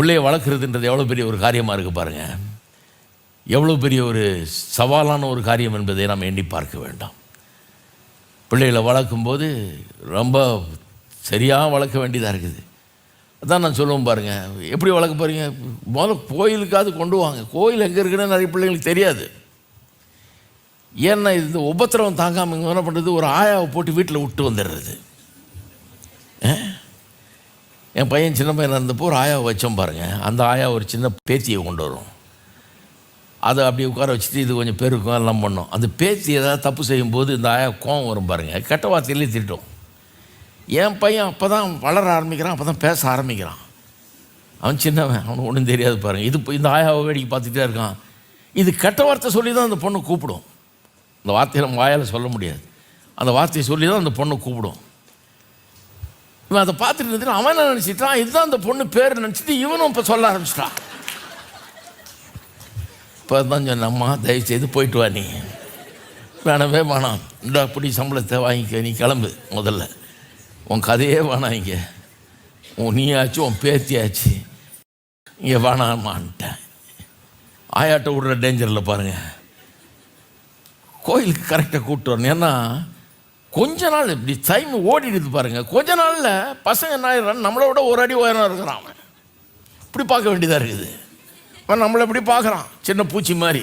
பிள்ளையை வளர்க்குறதுன்றது எவ்வளோ பெரிய ஒரு காரியமாக இருக்குது பாருங்கள். எவ்வளோ பெரிய ஒரு சவாலான ஒரு காரியம் என்பதை நாம் எண்ணி பார்க்க வேண்டாம். பிள்ளைகளை வளர்க்கும்போது ரொம்ப சரியாக வளர்க்க வேண்டியதாக இருக்குது. அதான் நான் சொல்லுவேன் பாருங்கள், எப்படி வளர்க்க போகிறீங்க? முதல்ல கோயிலுக்காவது கொண்டு வாங்க. கோயில் எங்கே இருக்குன்னு நிறைய பிள்ளைங்களுக்கு தெரியாது. ஏன்னா இந்த உபத்திரவம் தாங்காமல் என்ன பண்ணுறது, ஒரு ஆயாவை போட்டு வீட்டில் விட்டு வந்துடுறது. என் பையன் சின்ன பையனாக இருந்தப்போ ஒரு ஆயாவை வச்சோம் பாருங்கள். அந்த ஆயா ஒரு சின்ன பேத்தியை கொண்டு வரும். அதை அப்படி உட்கார வச்சுட்டு இது கொஞ்சம் பெருக்கும் எல்லாம் பண்ணோம். அந்த பேத்தி ஏதாவது தப்பு செய்யும்போது இந்த ஆயா கோவம் வரும் பாருங்கள், கெட்ட வார்த்தையிலே திட்டும். என் பையன் அப்போ தான் வளர ஆரம்பிக்கிறான், அப்போ தான் பேச ஆரம்பிக்கிறான். அவன் சின்னவன், அவனுக்கு ஒன்றும் தெரியாது பாருங்கள். இது இந்த ஆயாவை வேடிக்கை பார்த்துட்டே இருக்கான். இது கெட்ட வார்த்தை சொல்லி தான் அந்த பொண்ணு கூப்பிடும். அந்த வார்த்தையை நம்ம வாயால் சொல்ல முடியாது. அந்த வார்த்தையை சொல்லி தான் அந்த பொண்ணை கூப்பிடும். இவன் அதை பார்த்துட்டு இருந்துட்டு அவன் என்ன நினச்சிட்டான், இதுதான் அந்த பொண்ணு பேர் நினச்சிட்டு இவனும் இப்போ சொல்ல ஆரம்பிச்சிட்டான். இப்போ தான் சொன்னம்மா தயவுசெய்து போயிட்டு வா, நீ வேணவே வேணாம், இந்த அப்படி சம்பளத்தை வாங்கிக்க, நீ கிளம்பு, முதல்ல உன் கதையே வேணாம், இங்கே நீ ஆச்சு உன் பேத்தியாச்சு, இங்கே வேணாமான்ட்டேன். ஆயாட்ட விடுற டேஞ்சரில் பாருங்கள். கோயிலுக்கு கரெக்டாக கூப்பிட்டு வரணும். ஏன்னா கொஞ்ச நாள் இப்படி டைம் ஓடிடுது பாருங்கள். கொஞ்ச நாளில் பசங்க என்ன ஆயிடுறான், நம்மளை விட ஒரு அடி உயரம் இருக்கிறான். அவன் இப்படி பார்க்க வேண்டியதாக இருக்குது. அவன் நம்மளை இப்படி பார்க்குறான், சின்ன பூச்சி மாதிரி.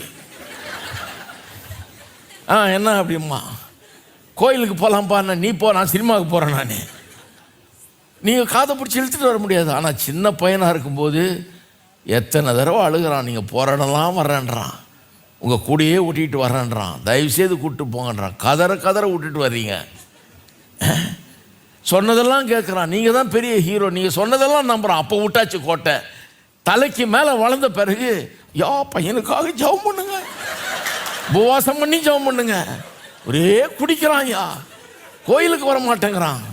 என்ன அப்படிம்மா, கோயிலுக்கு போகலாம்ப்பா, நீ போ, நான் சினிமாவுக்கு போகிறேன். நான் நீங்கள் காதை பிடிச்சி இழுத்துட்டு வர முடியாது. ஆனால் சின்ன பையனாக இருக்கும்போது எத்தனை தடவை அழுகிறான், நீங்கள் போகிற இடம்லாம் வர்றேன்றான், உங்கள் கூடையே விட்டிட்டு வர்றேன்றான், தயவுசெய்து கூப்பிட்டு போங்கன்றான். கதற விட்டுட்டு வர்றீங்க. சொன்னதெல்லாம் கேட்குறான். நீங்கள் தான் பெரிய ஹீரோ, நீங்கள் சொன்னதெல்லாம் நம்புகிறான். அப்போ விட்டாச்சு கோட்டை. தலைக்கு மேலே வளர்ந்த பிறகு யா பையனுக்காக ஜெபம் பண்ணுங்க, உபவாசம் பண்ணி ஜெபம் பண்ணுங்க. ஒரே குடிக்கிறான், யா கோயிலுக்கு வர மாட்டேங்கிறான்.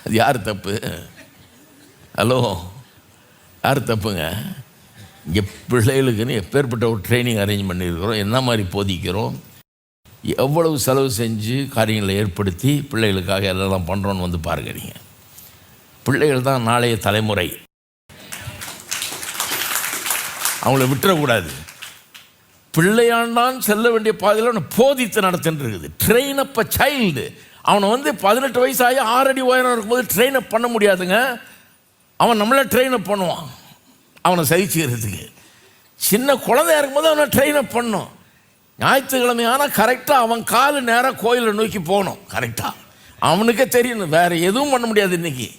அது யார் தப்பு? ஹலோ, யார் தப்புங்க? இங்கே பிள்ளைகளுக்குன்னு எப்பேற்பட்ட ஒரு ட்ரைனிங் அரேஞ்ச் பண்ணியிருக்கிறோம், என்ன மாதிரி போதிக்கிறோம், எவ்வளவு செலவு செஞ்சு காரியங்களை ஏற்படுத்தி பிள்ளைகளுக்காக எல்லாம் பண்ணுறோன்னு வந்து பாருங்க. நீங்கள் பிள்ளைகள் தான் நாளைய தலைமுறை, அவங்கள விட்டுறக்கூடாது. பிள்ளையாண்டான் செல்ல வேண்டிய பாதையில் அவனை போதித்து நடத்தின்னு இருக்குது. ட்ரெயின் அப் அ சைல்டு. அவனை வந்து 18 வயசாகி 6 அடி உயரம் இருக்கும்போது ட்ரெயின் அப் பண்ண முடியாதுங்க. அவன் நம்மளை ட்ரெயின் அப் பண்ணுவான், அவனை சகிச்சுக்கிறதுக்கு. சின்ன குழந்தையா இருக்கும்போது அவனை ட்ரெயின் அப் பண்ணும். ஞாயிற்றுக்கிழமை ஆனால் கரெக்டாக அவன் காலு நேராக கோயிலை நோக்கி போகணும். கரெக்டாக அவனுக்கே தெரியணும், வேறு எதுவும் பண்ண முடியாது இன்றைக்கி.